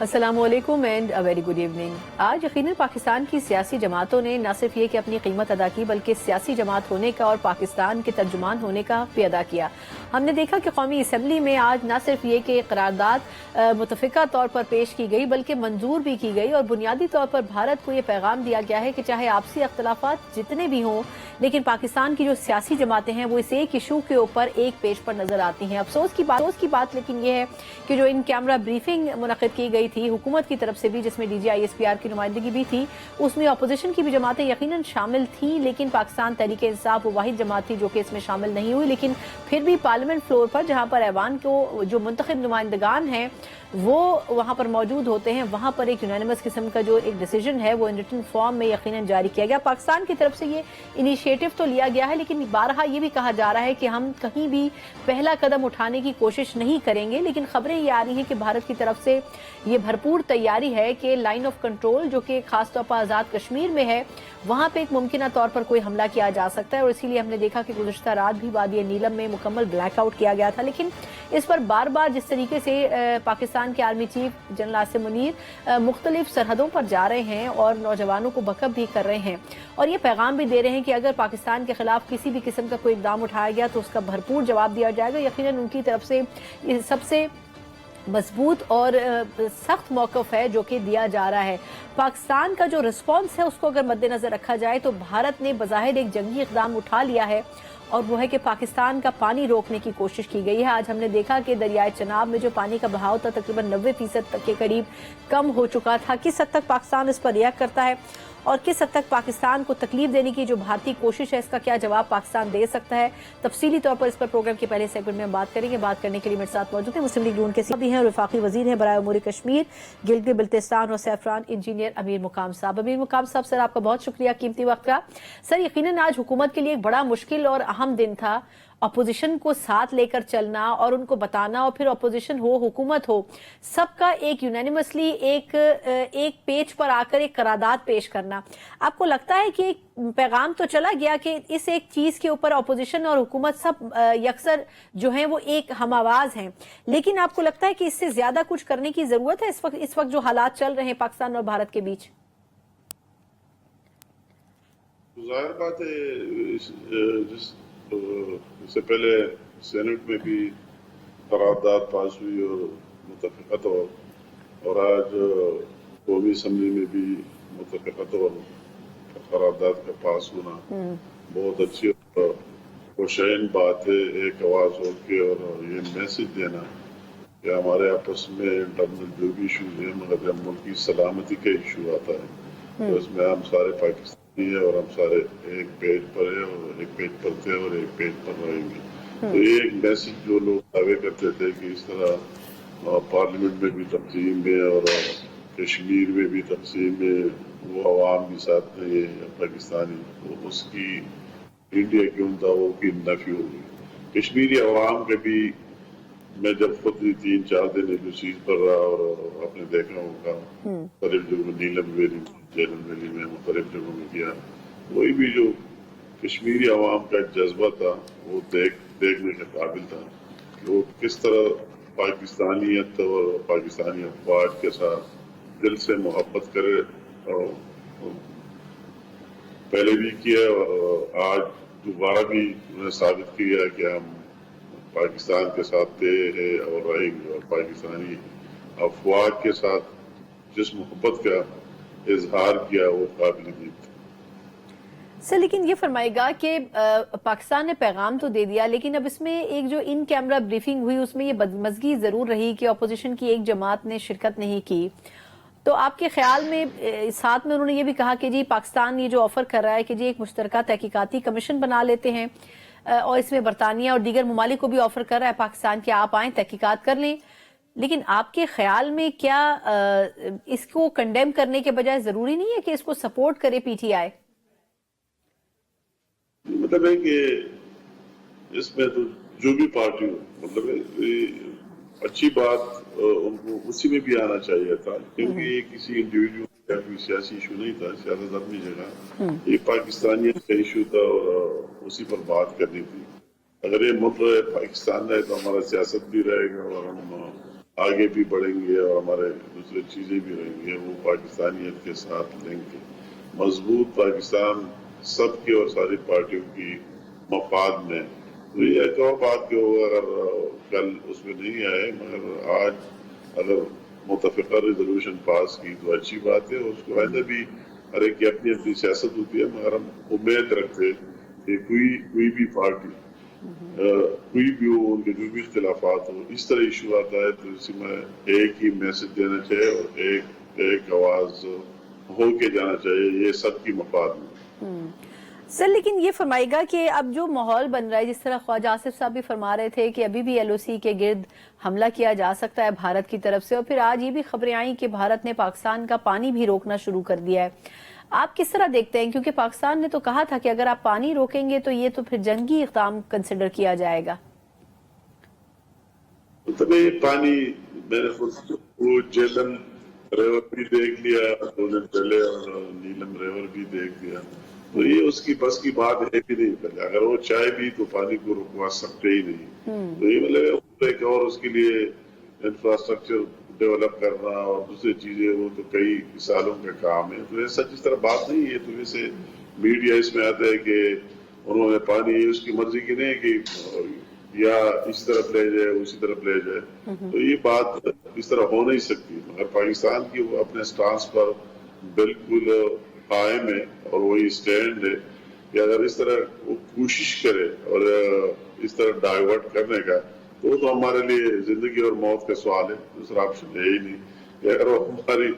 अस्सलामु अलैकुम and a very good evening. आज यकीनन पाकिस्तान की सियासी जमातों ने न सिर्फ ये कि अपनी कीमत अदा की बल्कि सियासी जमात होने का और पाकिस्तान के तर्जुमान होने का भी अदा किया। हमने देखा कि कौमी असम्बली में आज न सिर्फ ये कि करारदाद मुतफ़िका तौर पर पेश की गई बल्कि मंजूर भी की गई और बुनियादी तौर पर भारत को ये पैगाम दिया गया है कि चाहे आपसी अख्तलाफात जितने भी हों लेकिन पाकिस्तान की जो सियासी जमातें हैं वो इस एक इशू के ऊपर एक पेज पर नजर आती हैं। अफसोस की बात लेकिन ये है कि जो इन कैमरा ब्रीफिंग मुनक़िद की गई थी हुकूमत की तरफ से भी, जिसमें DGISPR की नुमाइंदगी भी थी, उसमें अपोजिशन की भी जमातें यकीनन शामिल थीं, लेकिन पाकिस्तान तहरीक इंसाफ वो वाहिद जमात थी जो कि इसमें शामिल नहीं हुई। लेकिन फिर भी पार्लियामेंट फ्लोर पर जहां पर ऐवान को जो मुंतखब नुमाइंदगान हैं वो वहां पर मौजूद होते हैं, वहां पर एक यूनानिमस किस्म का जो एक डिसीजन है वो इन रिटन फॉर्म में यकीनन जारी किया गया। पाकिस्तान की तरफ से ये इनिशिएटिव तो लिया गया है लेकिन बारहा ये भी कहा जा रहा है कि हम कहीं भी पहला कदम उठाने की कोशिश नहीं करेंगे। लेकिन खबरें ये आ रही हैं कि भारत की तरफ से ये भरपूर तैयारी है कि लाइन ऑफ कंट्रोल जो कि खासतौर पर आज़ाद कश्मीर में है वहां पे एक मुमकिन तौर पर कोई हमला किया जा सकता है और इसीलिए हमने देखा कि गुज़श्ता रात भी वादी नीलम में मुकम्मल ब्लैकआउट किया गया था। लेकिन इस पर बार बार जिस तरीके से पाकिस्तान के army chief general Asim Munir मुख्तलिफ सरहदों पर जा रहे हैं और नौजवानों को बकअप भी कर रहे हैं और ये पैगाम भी दे रहे हैं कि अगर पाकिस्तान के खिलाफ किसी भी किस्म का कोई इकदाम उठाया गया तो उसका भरपूर जवाब दिया जाएगा। यकीनन उनकी तरफ से सबसे मजबूत और सख्त मौक़िफ़ है जो कि दिया जा रहा है। पाकिस्तान का जो रिस्पॉन्स है उसको अगर मद्देनजर रखा जाए तो भारत ने बज़ाहिर एक जंगी इक़दाम उठा लिया है और वो है कि पाकिस्तान का पानी रोकने की कोशिश की गई है। आज हमने देखा कि दरियाए चनाब में जो पानी का बहाव था तकरीबन 90% तक के करीब कम हो चुका था। किस हद तक पाकिस्तान इस पर रिएक्ट करता है और किस हद तक पाकिस्तान को तकलीफ देने की जो भारतीय कोशिश है इसका क्या जवाब पाकिस्तान दे सकता है, तफसीली तौर पर इस पर प्रोग्राम के पहले सेगमेंट में हम बात करेंगे। बात करने के लिए मेरे साथ मौजूद हैं मुस्लिम लीग नून के भी हैं और वफाकी वजीर हैं बराए उमूर कश्मीर, गिलगित बल्तिस्तान और सैफरान, इंजीनियर अमीर मुकाम साहब। अमीर मुकाम साहब, सर आपका बहुत शुक्रिया कीमती वक्त का। सर यकीनन आज हुकूमत के लिए एक बड़ा मुश्किल और अहम दिन था, अपोजिशन को साथ लेकर चलना और उनको बताना और फिर अपोजिशन हो हुकूमत हो सबका एक यूनानिमसली एक पेज पर आकर एक करारदाद पेश करना। आपको लगता है कि एक पैगाम तो चला गया कि इस एक चीज के ऊपर अपोजिशन और हुकूमत सब यकसर जो हैं वो एक हम आवाज हैं, लेकिन आपको लगता है कि इससे ज्यादा कुछ करने की जरूरत है इस वक्त जो हालात चल रहे हैं पाकिस्तान और भारत के बीच? जाहिर बात है इससे पहले सेनेट में भी करारदाद पास हुई और मुतफ़िका तौर और आज कौमी असम्बली में भी मुतफ़िका तौर करारदाद का पास होना बहुत अच्छी और खुशैन बात है। एक आवाज़ हो के और ये मैसेज देना कि हमारे आपस में इंटरनल जो भी इशूज हैं मगर जब मुल्क की सलामती का इशू आता है तो इसमें हम सारे पाकिस्तान है और हम सारे एक पेज पर है और एक पेज पर थे और एक पेज पर रहेंगे। तो ये एक मैसेज जो लोग दावे करते थे कि इस तरह पार्लियामेंट में भी तकसीम है और कश्मीर में भी तकसीम है, वो अवाम के साथ नहीं है पाकिस्तानी, तो उसकी इंडिया के उन दावों की नफी हो गई। कश्मीरी अवाम के भी मैं जब खुद 3-4 दिन एक चीज पर रहा और आपने देखा होगा मुख्तलिफ जगहों नीलम वैली, जेलम वैली में मुख्तलिफ जगहों में किया, वही भी जो कश्मीरी अवाम का जज्बा था वो देखने के काबिल था कि वो किस तरह पाकिस्तानियत और पाकिस्तानी अफवाज के साथ दिल से मोहब्बत करे और पहले भी किया और आज दोबारा भी उन्हें साबित किया कि हम पाकिस्तान के साथ थे है और रहेंगे और पाकिस्तानी अफवाज के साथ जिस मोहब्बत का इजहार किया वो काबिल सर। लेकिन ये फरमाएगा कि पाकिस्तान ने पैगाम तो दे दिया लेकिन अब इसमें एक जो इन कैमरा ब्रीफिंग हुई उसमें ये बदमज़गी जरूर रही कि अपोजिशन की एक जमात ने शिरकत नहीं की। तो आपके ख्याल में साथ में उन्होंने ये भी कहा कि जी पाकिस्तान ये जो ऑफर कर रहा है कि जी एक मुश्तरका तहकीकाती कमीशन बना लेते हैं और इसमें बरतानिया और दीगर ममालिक को भी ऑफर कर रहा है पाकिस्तान के आप आए तहकीकात कर लें, लेकिन आपके ख्याल में क्या इसको कंडेम करने के बजाय जरूरी नहीं है कि इसको सपोर्ट करे PTI? मतलब है कि इसमें तो जो भी पार्टी हो मतलब अच्छी बात उनको उसी में भी आना चाहिए था क्योंकि ये किसी इंडिविजुअल या कोई सियासी इशू नहीं था, सियासत अपनी जगह, ये पाकिस्तानियत का इशू था और उसी पर बात करनी थी। अगर ये मुल्क पाकिस्तान है तो हमारा सियासत भी रहेगा और हम آگے بھی بڑھیں گے اور ہمارے دوسرے چیزیں بھی رہیں گے، وہ پاکستانیت کے ساتھ لیں گے۔ مضبوط پاکستان سب کی اور ساری پارٹیوں کی مفاد میں۔ تو یہ ایک اور بات کہ وہ اگر کل اس میں نہیں آئے، مگر آج اگر متفقہ ریزولوشن پاس کی تو اچھی بات ہے، اس کو آئندہ بھی ہر ایک کی اپنی اپنی سیاست ہوتی ہے، مگر ہم امید رکھتے کہ کوئی بھی پارٹی کوئی بھی ہو، ان کے جو بھی اختلافات ہوں، اس طرح ایشو آتا ہے تو اسی میں ایک ہی میسج دینا چاہیے اور ایک آواز ہو کے جانا چاہیے، یہ سب کی مفاد میں۔ سر لیکن یہ فرمائے گا کہ اب جو ماحول بن رہا ہے، جس طرح خواجہ آصف صاحب بھی فرما رہے تھے کہ ابھی بھی ایل او سی کے گرد حملہ کیا جا سکتا ہے بھارت کی طرف سے، اور پھر آج یہ بھی خبریں آئیں کہ بھارت نے پاکستان کا پانی بھی روکنا شروع کر دیا ہے، آپ کس طرح دیکھتے ہیں؟ کیونکہ پاکستان نے تو کہا تھا کہ اگر آپ پانی روکیں گے تو یہ تو پھر جنگی اقدام کنسیڈر کیا جائے گا۔ پانی میں نے خود وہ جیلم ریور بھی دیکھ لیا 2 دن پہلے اور نیلم ریور بھی دیکھ لیا، تو یہ اس کی بس کی بات ہے بھی نہیں پہلے، اگر وہ چاہے بھی تو پانی کو رکوا سکتے ہی نہیں۔ تو یہ مطلب ایک اور اس کے لیے انفراسٹرکچر ڈیولپ کرنا اور دوسری چیزیں، وہ تو کئی سالوں کا کام ہے۔ تو ایسا جس طرح بات نہیں ہے، تو ویسے میڈیا اس میں آتا ہے کہ انہوں نے پانی اس کی مرضی کی نہیں کہ یا اس طرف لے جائے اسی طرف لے جائے، تو یہ بات اس طرح ہو نہیں سکتی۔ مگر پاکستان کی وہ اپنے سٹانس پر بالکل قائم ہے اور وہی سٹینڈ ہے کہ اگر اس طرح وہ کوشش کرے اور اس طرح ڈائیورٹ کرنے کا، تو ہمارے لیے زندگی اور موت کا سوال ہے، دوسرا آپشن ہے ہی نہیں کہ اگر وہ ہماری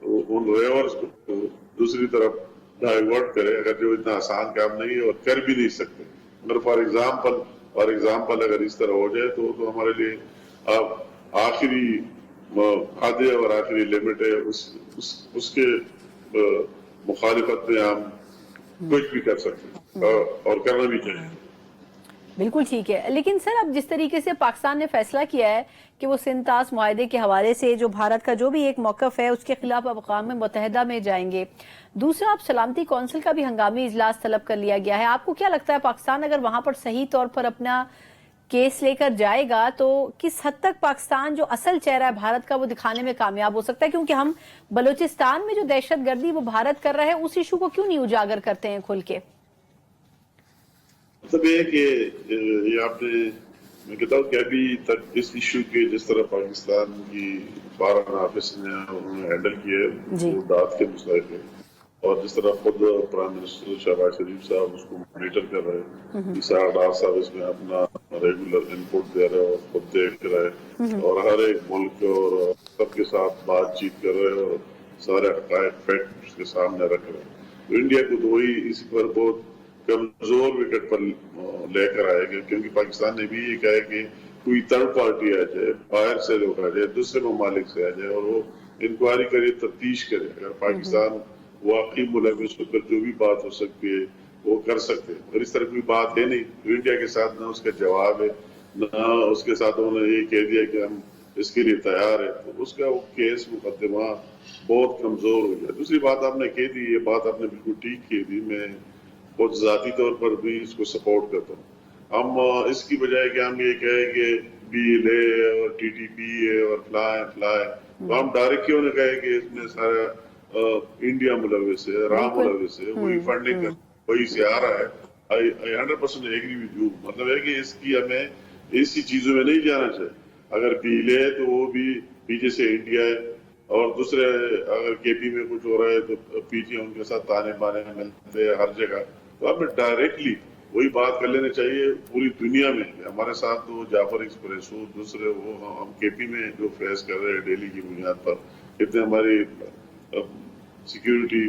ان ریورز کو دوسری طرف ڈائیورٹ کرے، اگر جو اتنا آسان کام نہیں ہے اور کر بھی نہیں سکتے۔ مگر فار ایگزامپل اگر اس طرح ہو جائے تو ہمارے لیے اب آخری حد اور آخری لمٹ ہے، اس کے مخالفت میں ہم کچھ بھی کر سکتے اور کرنا بھی چاہیے۔ بالکل ٹھیک ہے، لیکن سر اب جس طریقے سے پاکستان نے فیصلہ کیا ہے کہ وہ سندھ طاس معاہدے کے حوالے سے جو بھارت کا جو بھی ایک موقف ہے اس کے خلاف اب اقوام متحدہ میں جائیں گے، دوسرا اب سلامتی کونسل کا بھی ہنگامی اجلاس طلب کر لیا گیا ہے، آپ کو کیا لگتا ہے پاکستان اگر وہاں پر صحیح طور پر اپنا کیس لے کر جائے گا تو کس حد تک پاکستان جو اصل چہرہ ہے بھارت کا وہ دکھانے میں کامیاب ہو سکتا ہے؟ کیونکہ ہم بلوچستان میں جو دہشت گردی وہ بھارت کر رہا ہے، اس ایشو کو کیوں نہیں اجاگر کرتے ہیں کھل کے؟ مطلب یہ کہ یہ آپ نے، میں کہتا ہوں کہ ابھی تک اس ایشو کے جس طرح پاکستان کی فارن آفس نے انہوں نے ہینڈل کیے وہ داد کے مسائل ہے، اور جس طرح خود پرائم منسٹر شہباز شریف صاحب اس کو مانیٹر کر رہے ہیں، اسحاق ڈار صاحب اس میں اپنا ریگولر انپٹ دے رہے اور خود دیکھ رہے اور ہر ایک ملک اور سب کے ساتھ بات چیت کر رہے اور سارے حقائق فیکٹ اس کے سامنے رکھ رہے ہیں۔ تو انڈیا کو تو وہی اس پر بہت کمزور وکٹ پر لے کر آئے گا، کیونکہ پاکستان نے بھی یہ کہا ہے کہ کوئی تھرڈ پارٹی آ جائے، باہر سے لوگ آ جائے، دوسرے ممالک سے آ جائے اور وہ انکوائری کرے، تفتیش کرے، اگر پاکستان واقعی ملوث ہو کر جو بھی بات ہو سکتی ہے وہ کر سکتے ہیں، اور اس طرح کوئی بات ہے نہیں۔ تو انڈیا کے ساتھ نہ اس کا جواب ہے، نہ اس کے ساتھ انہوں نے یہ کہہ دیا کہ ہم اس کے لیے تیار ہے، تو اس کا وہ کیس مقدمہ بہت کمزور ہو گیا۔ دوسری بات آپ نے کہہ دی، یہ بات آپ نے بالکل ٹھیک کہہ دی، میں بہت ذاتی طور پر بھی اس کو سپورٹ کرتا ہوں۔ ہم اس کی بجائے کہ ہم یہ کہیں کہ بیل ہے اور ٹی ٹی پی ہے اور فلائے تو ہم ڈائریکٹ کیوں نہ کہیں کہ اس میں سارا انڈیا ملوث ہے، رام ملوث ہے، وہی فنڈنگ وہی سے آ رہا ہے۔ I 100% ایگری ود یو، مطلب ہے کہ اس کی ہمیں ایسی چیزوں میں نہیں جانا چاہیے۔ اگر بیل ہے تو وہ بھی پیچھے سے انڈیا ہے، اور دوسرے اگر کے پی میں کچھ ہو رہا ہے تو پیچھے ان کے ساتھ تانے بانے ملتے ہیں ہر جگہ۔ تو ہمیں ڈائریکٹلی وہی بات کر لینا چاہیے پوری دنیا میں۔ ہمارے ساتھ تو جعفر ایکسپریس ہو، دوسرے وہ ہم کے پی میں جو فیس کر رہے ہیں ڈیلی کی بنیاد پر، کتنے ہماری سیکیورٹی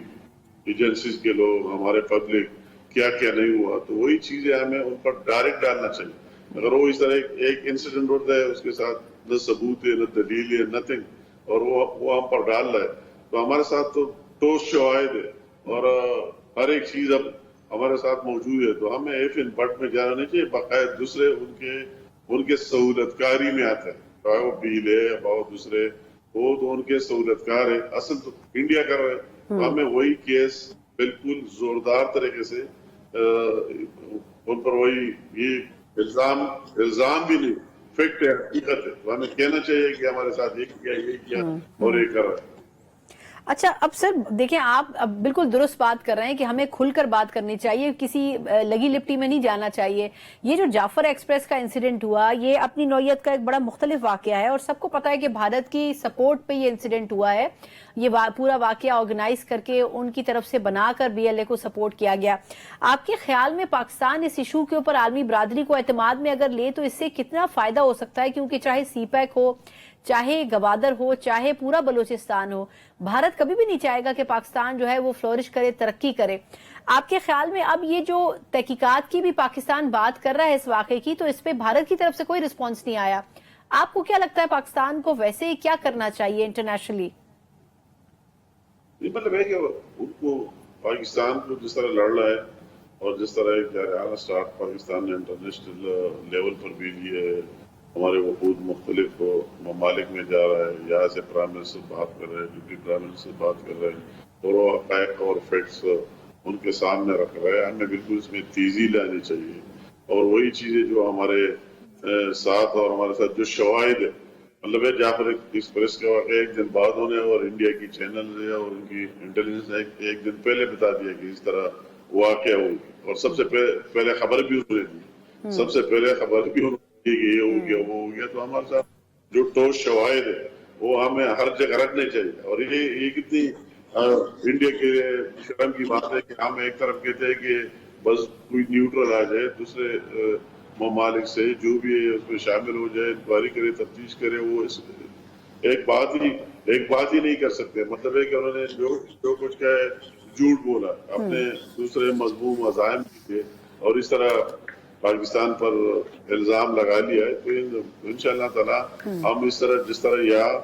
ایجنسیز کے لوگ، ہمارے پبلک کیا کیا نہیں ہوا، تو وہی چیزیں ہمیں ان پر ڈائریکٹ ڈالنا چاہیے۔ اگر وہ اس طرح ایک انسیڈنٹ ہوتا ہے اس کے ساتھ نہ ثبوت ہے، نہ دلیل ہے، نتھنگ، اور وہ ہم پر ڈال رہا ہے، تو ہمارے ساتھ تو ٹھوس شواہد ہے اور ہر ایک چیز اب ہمارے ساتھ موجود ہے، تو ہمیں ایف ان بٹ میں جانا نہیں چاہیے، باقاعدہ دوسرے ان کے سہولت کاری میں آتا ہے، چاہے وہ بیل ہے یا دوسرے، وہ تو ان کے سہولت کار ہے، اصل تو انڈیا کر رہے ہے۔ تو ہمیں وہی کیس بالکل زوردار طریقے سے ان پر وہی، یہ الزام بھی نہیں، फैक्ट है, हकीकत है, तो हमें कहना चाहिए कि हमारे साथ ये किया और ये कर रहा है। अच्छा, अब सर देखें, आप अब बिल्कुल दुरुस्त बात कर रहे हैं कि हमें खुलकर बात करनी चाहिए, किसी लगी लिपटी में नहीं जाना चाहिए। ये जो जाफर एक्सप्रेस का इंसिडेंट हुआ, ये अपनी नौयत का एक बड़ा मुख्तलिफ वाकया है और सबको पता है कि भारत की सपोर्ट पे ये इंसिडेंट हुआ है। ये पूरा वाकया ऑर्गेनाइज करके उनकी तरफ से बनाकर BLA को सपोर्ट किया गया। आपके ख्याल में पाकिस्तान इस इशू के ऊपर आलमी बरादरी को एतमाद में अगर ले तो इससे कितना फायदा हो सकता है? क्योंकि चाहे CPEC हो, चाहे गवादर हो, चाहे पूरा बलूचिस्तान हो, भारत कभी भी नहीं चाहेगा कि पाकिस्तान जो है वो फ्लोरिश करे, तरक्की करे। आपके ख्याल में अब ये जो तहकीकात की भी पाकिस्तान बात कर रहा है इस वाकये की, तो इस पे भारत की तरफ से कोई रिस्पॉन्स नहीं आया। आपको क्या लगता है पाकिस्तान को वैसे ही क्या करना चाहिए इंटरनेशनली? मतलब है कि उनको पाकिस्तान को जिस तरह लड़ रहा है और जिस तरह एक जारहाना स्टार्ट पाकिस्तान ने इंटरनेशनल लेवल पर भी लिए, हमारे वफूद मुख्तलिफ ममालिक में जा रहा है, यहाँ से प्राइम मिनिस्टर बात कर रहे हैं, डिप्टी प्राइम मिनिस्टर बात कर रहे हैं और वो हक़ाइक़ और फैक्ट्स उनके सामने रख रहे हैं। हमें बिल्कुल इसमें तेज़ी लानी चाहिए और वही चीज़ें जो हमारे साथ और हमारे साथ जो शवाहिद है, मतलब है जाफर एक्सप्रेस के वाक़े एक दिन बाद होने और इंडिया की चैनल है और उनकी इंटेलिजेंस ने एक दिन पहले बता दिया कि इस तरह वाक़या होगी और सबसे पहले खबर भी उन्होंने दी, सबसे पहले खबर भी उन्होंने दी कि ये हो गया वो हो गया। तो हमारे साथ जो ठोस शवाहिद है वो हमें हर जगह रखने चाहिए और ये कितनी इंडिया के शर्म की बात है कि हम एक तरफ कहते हैं कि बस कोई न्यूट्रल आ जाए, दूसरे ममालिक से जो भी है उसमें शामिल हो जाए, इंक्वायरी करे, तफ्तीश करे, वो एक बात ही नहीं कर सकते। मतलब है कि उन्होंने जो कुछ का है झूठ बोला, अपने दूसरे मजमूम अज़ाइम किए और इस तरह पाकिस्तान पर इल्जाम लगा लिया है। तो इंशाअल्लाह ताला हम इस तरह जिस तरह यहाँ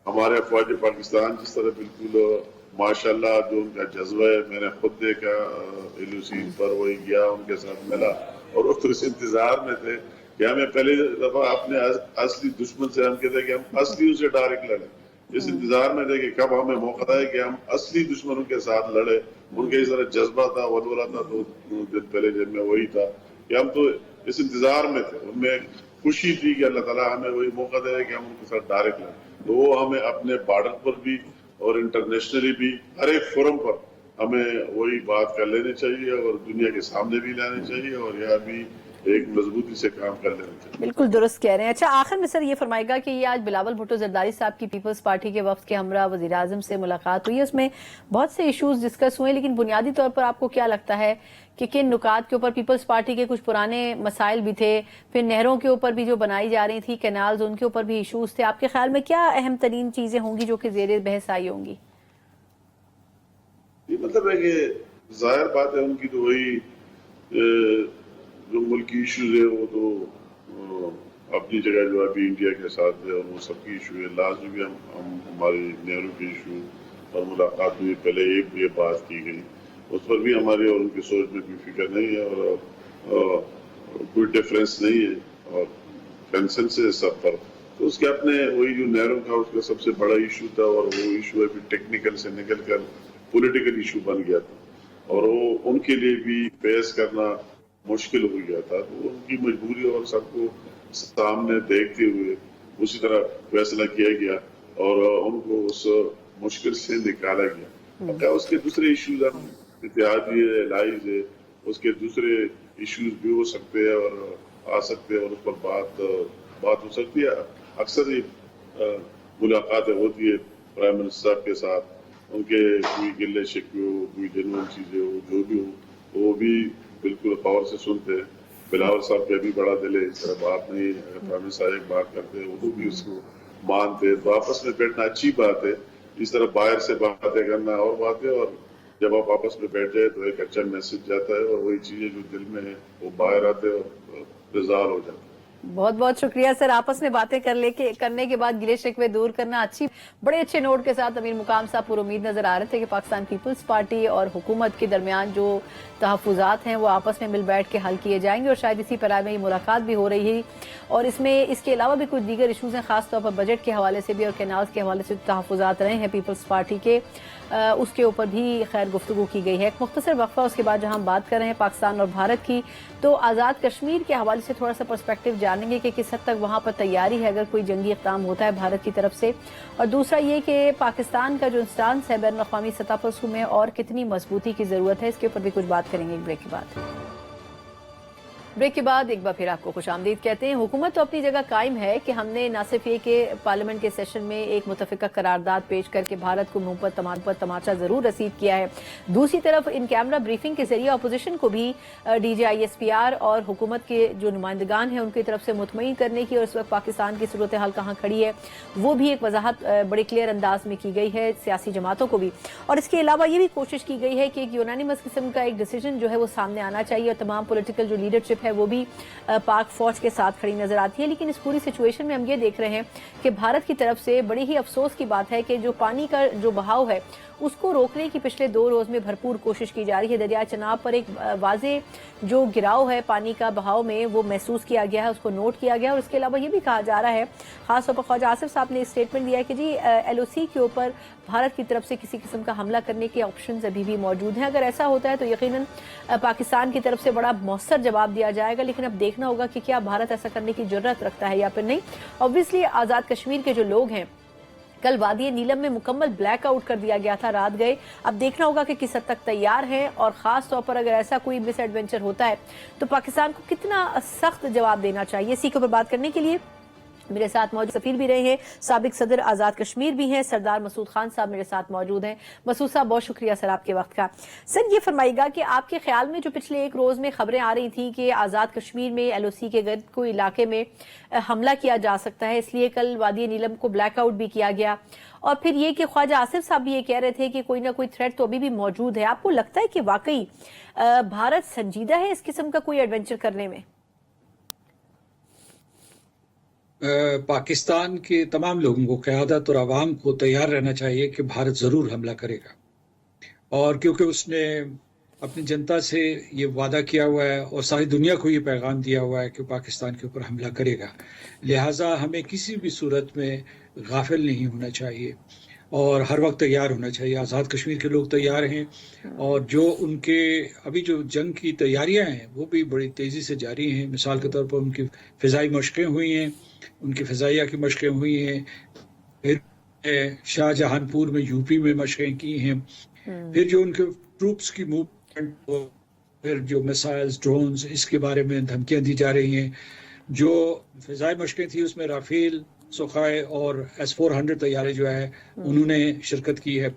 हमारे अफवाज पाकिस्तान जिस तरह बिल्कुल माशाल्लाह जो उनका जज्बा है, मैंने खुद देखा LOC पर, वही गया उनके साथ मिला और वो तो इस इंतजार में थे कि हमें पहली दफा अपने असली दुश्मन से हम कहते हैं कि हम असली उनसे डायरेक्ट लड़े। इस इंतजार में थे कि कब हमें मौका आए कि हम असली दुश्मनों के साथ लड़े। उनके इस तरह जज्बा था, वलवला था, 2 दिन पहले जब में वही था कि हम तो इस इंतजार में थे। उनमें खुशी थी कि अल्लाह ताला हमें वही मौका दे रहे कि हम उनके साथ डायरेक्ट लड़े। तो वो हमें अपने बॉर्डर पर भी और इंटरनेशनली भी हर एक फोरम पर हमें वही बात कर लेनी चाहिए और दुनिया के सामने भी लानी चाहिए और यहाँ भी एक मजबूती से काम कर लेना चाहिए। बिल्कुल दुरुस्त कह रहे हैं। अच्छा, आखिर में सर ये फरमाएगा कि ये आज बिलावल भुट्टो जरदारी साहब की पीपल्स पार्टी के वफ्द के हमरा वज़ीर आज़म से मुलाकात हुई है, उसमें बहुत से इशूज डिस्कस हुए, लेकिन बुनियादी तौर पर आपको क्या लगता है कि किन नुकात के ऊपर पीपल्स पार्टी के कुछ पुराने मसाइल भी थे, फिर नहरों के ऊपर भी जो बनाई जा रही थी, कैनाल्स, उनके ऊपर भी इशूज थे, आपके ख्याल में क्या अहम तरीन चीजें होंगी जो कि ज़ेरे बहस आई होंगी? मतलब है कि जाहिर बात है उनकी तो वही जो मुल्की इशूज है वो तो अपनी जगह जो अभी इंडिया के साथ है और वो सबकी इशू है। लास्ट में भी हम हमारी नेहरू के इशू और मुलाकात हुई, पहले ये बात की गई, उस पर भी हमारी और उनकी सोच में कोई फिक्र नहीं है और कोई डिफरेंस नहीं है और कंसेंसस है सब पर। तो उसके अपने वही जो नेहरू का उसका सबसे बड़ा इशू था और वो इशू अभी टेक्निकल से निकल कर पॉलिटिकल इशू बन गया था और वो उनके लिए भी फेस करना मुश्किल हो गया था। तो उनकी मजबूरी और सबको सामने देखते हुए उसी तरह फैसला किया गया और उनको उस मुश्किल से निकाला गया। क्या उसके दूसरे इश्यूज इत्तेहादी है, लाइज है, उसके दूसरे इश्यूज भी हो सकते हैं और आ सकते हैं और उस पर बात हो सकती है। अक्सर ये मुलाकातें होती है प्राइम मिनिस्टर के साथ, उनके कोई गिले शिकवे हो, कोई जेन्युइन चीजें हो, जो भी हो वो भी बिल्कुल गौर से सुनते हैं। बिलावल साहब के भी बड़ा दिल है, इस तरह बात नहीं, प्राइम मिनिस्टर एक बात करते हैं वो भी उसको मानते हैं। तो आपस में बैठना अच्छी बात है, इस तरह बाहर से बातें करना और बात है और जब आप आपस में बैठ जाए तो एक अच्छा मैसेज जाता है और वही चीजें जो दिल में है वो बाहर आते हैं और रिजॉल्व हो जाते हैं। बहुत बहुत शुक्रिया सर, आपस में बातें करने के बाद गिले शिकवे दूर करना अच्छी, बड़े अच्छे नोट के साथ अमीर मुकाम साहब पूरी उम्मीद नजर आ रहे थे कि पाकिस्तान पीपल्स पार्टी और हुकूमत के दरमियान जो तहफुजात हैं वो आपस में मिल बैठ के हल किए जाएंगे और शायद इसी पर में ये मुलाकात भी हो रही है और इसमें इसके अलावा भी कुछ दीगर इशूज़ हैं, खासतौर पर बजट के हवाले से भी और कैनाल्स के हवाले से तहफुजात रहे हैं पीपल्स पार्टी के, उसके ऊपर भी खैर गुफ्तगू की गई है। एक मुख्तसर वक्फा, उसके बाद जहाँ हम बात कर रहे हैं पाकिस्तान और भारत की, तो आज़ाद कश्मीर के हवाले से थोड़ा सा पर्सपेक्टिव جانیں گے کہ کس حد تک وہاں پر تیاری ہے اگر کوئی جنگی اقدام ہوتا ہے بھارت کی طرف سے، اور دوسرا یہ کہ پاکستان کا جو اسٹانس ہے بین الاقوامی سطح پر اس میں اور کتنی مضبوطی کی ضرورت ہے، اس کے اوپر بھی کچھ بات کریں گے ایک بریک کے بعد۔ بریک کے بعد ایک بار پھر آپ کو خوش آمدید کہتے ہیں۔ حکومت تو اپنی جگہ قائم ہے کہ ہم نے نہ صرف یہ کہ پارلیمنٹ کے سیشن میں ایک متفقہ قرارداد پیش کر کے بھارت کو منہ پر تماچا ضرور رسید کیا ہے، دوسری طرف ان کیمرہ بریفنگ کے ذریعے اپوزیشن کو بھی D G I S P R اور حکومت کے جو نمائندگان ہیں ان کی طرف سے مطمئن کرنے کی اور اس وقت پاکستان کی صورتحال کہاں کھڑی ہے وہ بھی ایک وضاحت بڑے کلیئر انداز میں کی گئی ہے سیاسی جماعتوں کو بھی، اور اس کے علاوہ یہ بھی کوشش کی گئی ہے کہ ایک یونانیمس قسم کا ایک ڈیسیجن جو ہے وہ سامنے آنا چاہیے، اور تمام پولیٹیکل جو لیڈرشپ ہے وہ بھی پاک فوج کے ساتھ کھڑی نظر آتی ہے۔ لیکن اس پوری سچویشن میں ہم یہ دیکھ رہے ہیں کہ بھارت کی طرف سے بڑی ہی افسوس کی بات ہے کہ جو پانی کا جو بہاؤ ہے اس کو روکنے کی پچھلے 2 روز میں بھرپور کوشش کی جا رہی ہے۔ دریائے چناب پر ایک واضح جو گراؤ ہے پانی کا بہاؤ میں وہ محسوس کیا گیا ہے، اس کو نوٹ کیا گیا، اور اس کے علاوہ یہ بھی کہا جا رہا ہے، خاص طور پر خواجہ آصف صاحب نے اسٹیٹمنٹ دیا ہے کہ جی ایل او سی کے اوپر بھارت کی طرف سے کسی قسم کا حملہ کرنے کے آپشنز ابھی بھی موجود ہیں۔ اگر ایسا ہوتا ہے تو یقیناً پاکستان کی طرف سے بڑا مؤثر جواب دیا جائے گا، لیکن اب دیکھنا ہوگا کہ کیا بھارت ایسا کرنے کی جرات رکھتا ہے یا پھر نہیں۔ اوبویسلی آزاد کشمیر کے جو لوگ ہیں، کل وادی نیلم میں مکمل بلیک آؤٹ کر دیا گیا تھا، رات گئے، اب دیکھنا ہوگا کہ کس حد تک تیار ہیں، اور خاص طور پر اگر ایسا کوئی مس ایڈونچر ہوتا ہے تو پاکستان کو کتنا سخت جواب دینا چاہیے۔ اسی کے اوپر بات کرنے کے لیے میرے ساتھ موجود سفیر بھی رہے ہیں، سابق صدر آزاد کشمیر بھی ہیں، سردار مسعود خان صاحب میرے ساتھ موجود ہیں۔ مسعود صاحب بہت شکریہ سر آپ کے وقت کا۔ سر یہ فرمائے گا کہ آپ کے خیال میں جو پچھلے 1 روز میں خبریں آ رہی تھیں کہ آزاد کشمیر میں ایل او سی کے گرد کوئی علاقے میں حملہ کیا جا سکتا ہے، اس لیے کل وادی نیلم کو بلیک آؤٹ بھی کیا گیا، اور پھر یہ کہ خواجہ آصف صاحب بھی یہ کہہ رہے تھے کہ کوئی نہ کوئی تھریٹ تو ابھی بھی موجود ہے، آپ کو لگتا ہے کہ واقعی بھارت سنجیدہ ہے اس قسم کا کوئی ایڈونچر کرنے میں؟ پاکستان کے تمام لوگوں کو، قیادت اور عوام کو تیار رہنا چاہیے کہ بھارت ضرور حملہ کرے گا، اور کیونکہ اس نے اپنی جنتا سے یہ وعدہ کیا ہوا ہے اور ساری دنیا کو یہ پیغام دیا ہوا ہے کہ پاکستان کے اوپر حملہ کرے گا، لہٰذا ہمیں کسی بھی صورت میں غافل نہیں ہونا چاہیے اور ہر وقت تیار ہونا چاہیے۔ آزاد کشمیر کے لوگ تیار ہیں، اور جو ان کے ابھی جو جنگ کی تیاریاں ہیں وہ بھی بڑی تیزی سے جاری ہیں۔ مثال کے طور پر ان کی فضائی مشقیں ہوئی ہیں، ان کی فضائیہ کی مشقیں ہوئی ہیں، پھر شاہ جہان پور میں یو پی میں مشقیں کی ہیں، پھر جو ان کے ٹروپس کی موومنٹ، پھر جو میسائلز، ڈرونز، اس کے بارے میں دھمکیاں دی جا رہی ہیں۔ جو فضائی مشقیں تھی اس میں رافیل، سخوئی اور S-400 طیارے جو ہے انہوں نے شرکت کی ہے،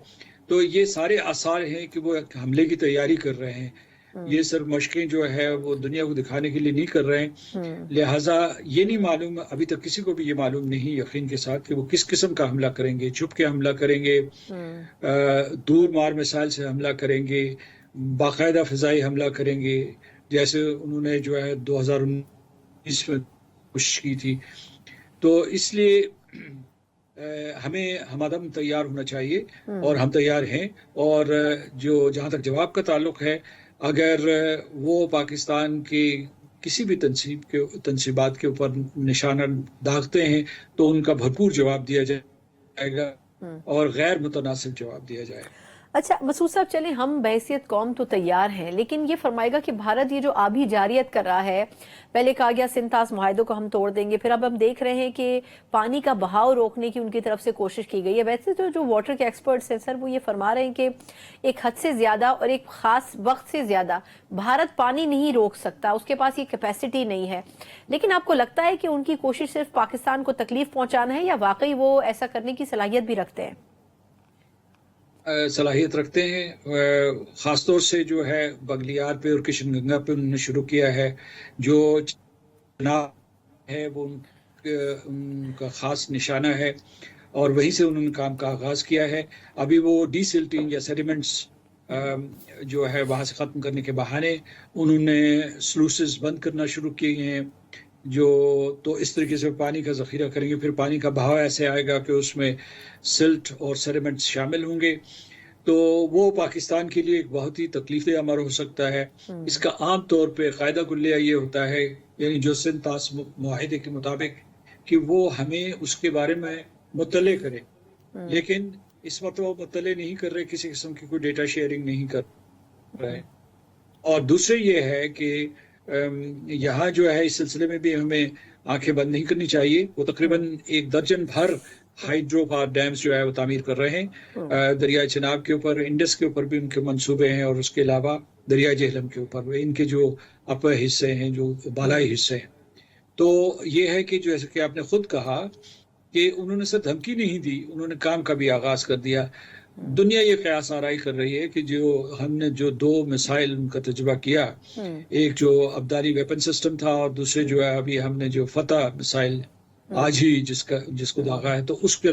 تو یہ سارے آثار ہیں کہ وہ ایک حملے کی تیاری کر رہے ہیں۔ یہ صرف مشقیں جو ہے وہ دنیا کو دکھانے کے لیے نہیں کر رہے ہیں، لہٰذا یہ نہیں معلوم، ابھی تک کسی کو بھی یہ معلوم نہیں یقین کے ساتھ کہ وہ کس قسم کا حملہ کریں گے، چھپ کے حملہ کریں گے، دور مار میسائل سے حملہ کریں گے، باقاعدہ فضائی حملہ کریں گے، جیسے انہوں نے جو ہے 2019 میں کوشش کی تھی۔ تو اس لیے ہمیں ہمادم تیار ہونا چاہیے، اور ہم تیار ہیں، اور جو جہاں تک جواب کا تعلق ہے، اگر وہ پاکستان کی کسی بھی تنصیبات کے اوپر نشانہ داغتے ہیں تو ان کا بھرپور جواب دیا جائے گا اور غیر متناسب جواب دیا جائے گا۔ اچھا مسعود صاحب، چلیں ہم بحیثیت قوم تو تیار ہیں، لیکن یہ فرمائے گا کہ بھارت یہ جو آبی جارحیت کر رہا ہے، پہلے کہا گیا سنتاس معاہدوں کو ہم توڑ دیں گے، پھر اب ہم دیکھ رہے ہیں کہ پانی کا بہاؤ روکنے کی ان کی طرف سے کوشش کی گئی ہے۔ ویسے تو جو واٹر کے ایکسپرٹس ہیں سر وہ یہ فرما رہے ہیں کہ ایک حد سے زیادہ اور ایک خاص وقت سے زیادہ بھارت پانی نہیں روک سکتا، اس کے پاس یہ کیپیسٹی نہیں ہے، لیکن آپ کو لگتا ہے کہ ان کی کوشش صرف پاکستان کو تکلیف پہنچانا ہے یا واقعی وہ ایسا کرنے کی صلاحیت بھی رکھتے ہیں؟ صلاحیت رکھتے ہیں، خاص طور سے جو ہے بگلیار پہ اور کشن گنگا پہ انہوں نے شروع کیا ہے، جو چناب ہے وہ ان کا خاص نشانہ ہے، اور وہیں سے انہوں نے کام کا آغاز کیا ہے۔ ابھی وہ ڈی سلٹنگ یا سیڈیمنٹس جو ہے وہاں سے ختم کرنے کے بہانے انہوں نے سلوسز بند کرنا شروع کیے ہیں، جو تو اس طریقے سے پانی کا ذخیرہ کریں گے، پھر پانی کا بہاؤ ایسے آئے گا کہ اس میں سلٹ اور سیڈیمنٹس شامل ہوں گے، تو وہ پاکستان کے لیے ایک بہت ہی تکلیف دہ امر ہو سکتا ہے۔ اس کا عام طور پہ قاعدہ کلیہ یہ ہوتا ہے، یعنی جو سنتاس معاہدے کے مطابق، کہ وہ ہمیں اس کے بارے میں مطلع کرے، لیکن اس وقت وہ مطلع نہیں کر رہے، کسی قسم کی کوئی ڈیٹا شیئرنگ نہیں کر رہے۔ اور دوسرے یہ ہے کہ یہاں جو ہے اس سلسلے میں بھی ہمیں आंखें बंद नहीं करनी चाहिए। वो तकरीबन 1 दर्जन भर हाइड्रो पावर डैम्स जो है वो तामीर कर रहे हैं। दरिया चिनाब के ऊपर, इंडस के ऊपर भी उनके मंसूबे हैं, और उसके अलावा दरिया जेहलम के ऊपर इनके जो अपर हिस्से हैं, जो बालाई हिस्से हैं। तो ये है कि जैसे कि आपने खुद कहा कि उन्होंने सिर्फ धमकी नहीं दी, उन्होंने काम का भी आगाज कर दिया। दुनिया ये कयास आराई कर रही है कि जो हमने जो 2 मिसाइल उनका तजुर्बा किया, एक जो अब्दाली वेपन सिस्टम था और दूसरे जो है अभी हमने जो फतह मिसाइल आज ही जिसको दागा है, तो उसके